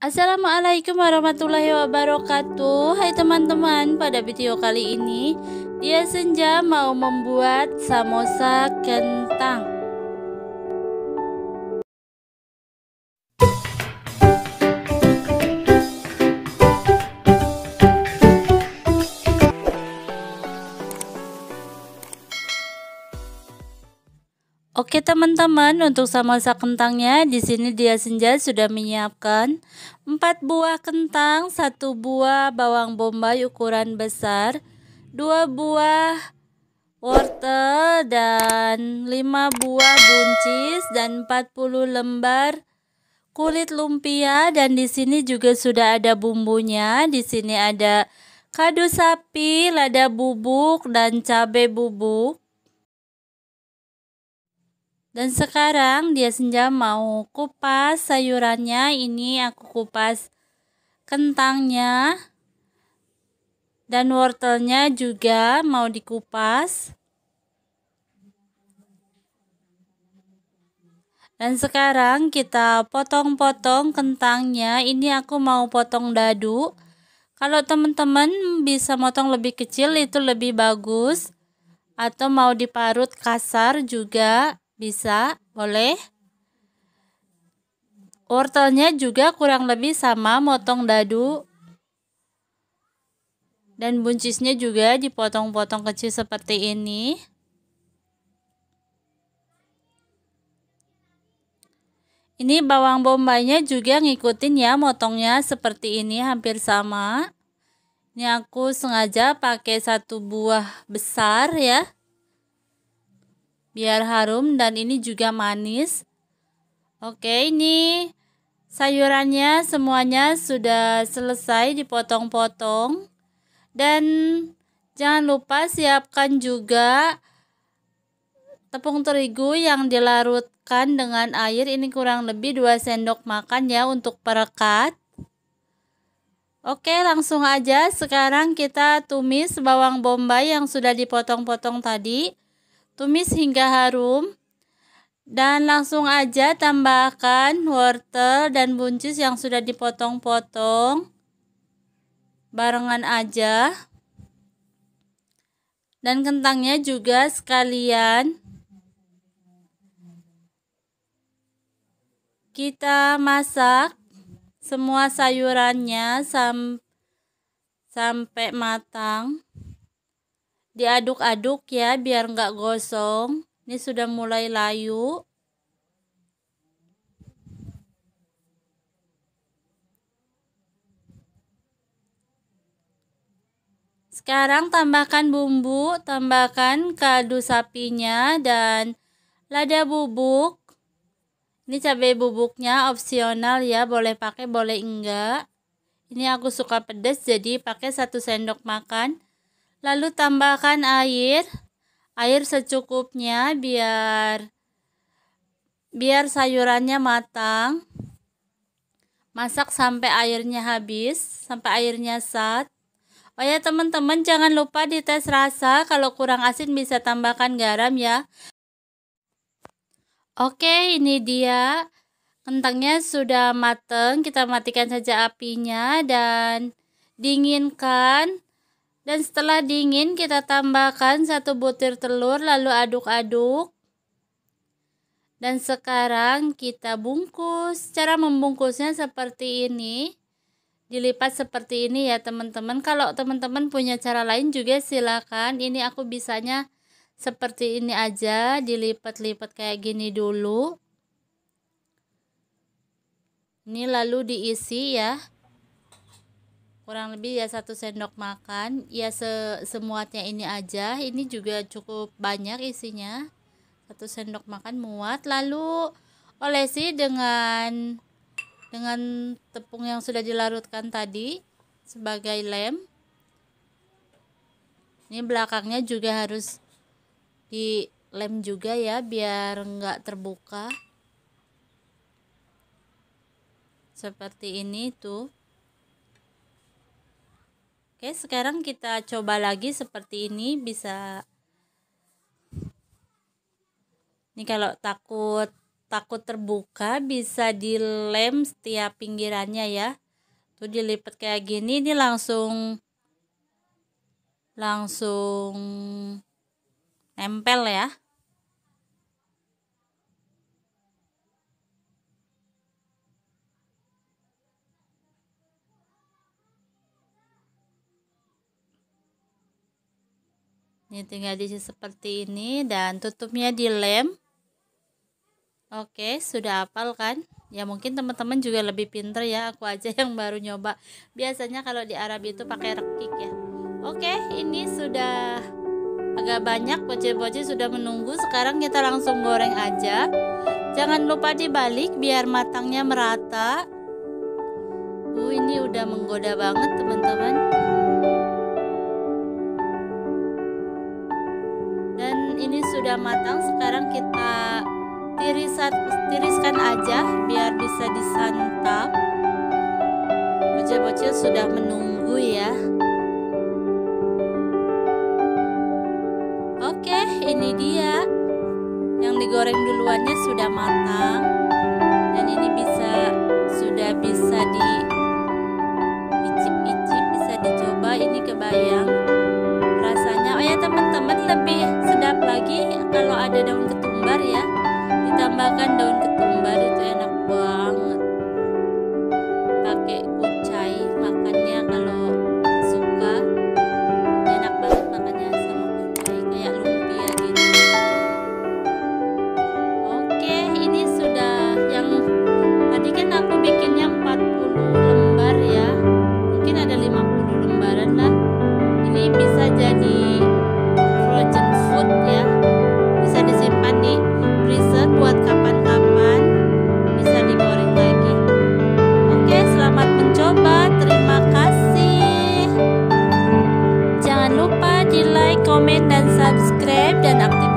Assalamualaikum warahmatullahi wabarakatuh. Hai teman-teman, pada video kali ini Dia Senja mau membuat samosa kentang. Oke teman-teman, untuk samosa kentangnya di sini Dia Senja sudah menyiapkan 4 buah kentang, 1 buah bawang bombay ukuran besar, 2 buah wortel dan 5 buah buncis dan 40 lembar kulit lumpia, dan di sini juga sudah ada bumbunya. Di sini ada kaldu sapi, lada bubuk dan cabai bubuk. Dan sekarang Dia Senja mau kupas sayurannya. Ini aku kupas kentangnya dan wortelnya juga mau dikupas. Dan sekarang kita potong-potong kentangnya. Ini aku mau potong dadu. Kalau teman-teman bisa motong lebih kecil itu lebih bagus. Atau mau diparut kasar juga bisa, boleh. Wortelnya juga kurang lebih sama, motong dadu. Dan buncisnya juga dipotong-potong kecil seperti ini. Ini bawang bombaynya juga ngikutin ya, motongnya seperti ini hampir sama. Ini aku sengaja pakai 1 buah besar ya, biar harum dan ini juga manis. Oke, ini sayurannya semuanya sudah selesai dipotong-potong. Dan jangan lupa siapkan juga tepung terigu yang dilarutkan dengan air. Ini kurang lebih 2 sendok makan ya untuk perekat. Oke, langsung aja sekarang kita tumis bawang bombay yang sudah dipotong-potong tadi. Tumis hingga harum. Dan langsung aja tambahkan wortel dan buncis yang sudah dipotong-potong. Barengan aja. Dan kentangnya juga sekalian. Kita masak semua sayurannya sampai matang. Diaduk-aduk ya biar nggak gosong. Ini sudah mulai layu. Sekarang tambahkan bumbu, tambahkan kaldu sapinya dan lada bubuk. Ini cabai bubuknya opsional ya, boleh pakai boleh enggak. Ini aku suka pedas jadi pakai 1 sendok makan. Lalu tambahkan air secukupnya biar sayurannya matang. Masak sampai airnya habis, sampai airnya sat. Oh ya teman-teman, jangan lupa dites rasa, kalau kurang asin bisa tambahkan garam ya. Oke, ini dia kentangnya sudah matang. Kita matikan saja apinya dan dinginkan. Dan setelah dingin kita tambahkan 1 butir telur lalu aduk-aduk. Dan sekarang kita bungkus. Cara membungkusnya seperti ini. Dilipat seperti ini ya teman-teman. Kalau teman-teman punya cara lain juga silakan. Ini aku bisanya seperti ini aja, dilipat-lipat kayak gini dulu. Ini lalu diisi ya. Kurang lebih ya 1 sendok makan. Ya semuatnya ini aja. Ini juga cukup banyak isinya. 1 sendok makan muat. Lalu olesi dengan tepung yang sudah dilarutkan tadi sebagai lem. Ini belakangnya juga harus dilem juga ya biar enggak terbuka. Seperti ini tuh. Oke, sekarang kita coba lagi seperti ini. Bisa. Ini kalau takut takut terbuka, bisa dilem setiap pinggirannya ya. Tuh dilipat kayak gini, ini langsung nempel ya. Ini tinggal diisi seperti ini dan tutupnya dilem. Oke, sudah hafal kan? Ya mungkin teman-teman juga lebih pinter ya, aku aja yang baru nyoba. Biasanya kalau di Arab itu pakai rekik ya. Oke, ini sudah agak banyak, bocil-bocil sudah menunggu. Sekarang kita langsung goreng aja. Jangan lupa dibalik biar matangnya merata. Ini udah menggoda banget teman-teman. Dan ini sudah matang, sekarang kita tiriskan aja biar bisa disantap. Bocil-bocil sudah menunggu ya. Oke, ini dia yang digoreng duluannya sudah matang dan ini sudah bisa diicip-icip, bisa dicoba. Ini kebayang rasanya. Oh ya teman-teman, lebih sedap lagi kalau ada daun ketumbar ya. Ditambahkan daun ketumbar itu enak banget. Pakai kucai makannya kalau suka, enak banget makannya sama kucai kayak lumpia gitu. Oke, ini sudah yang tadi kan aku bikinnya 40 lembar ya. Mungkin ada 50 lembaran lah. Ini bisa jadi frozen food ya. Bisa disimpan di freezer buat kapan-kapan, bisa digoreng lagi. Oke, selamat mencoba. Terima kasih. Jangan lupa di like, komen, dan subscribe dan aktifkan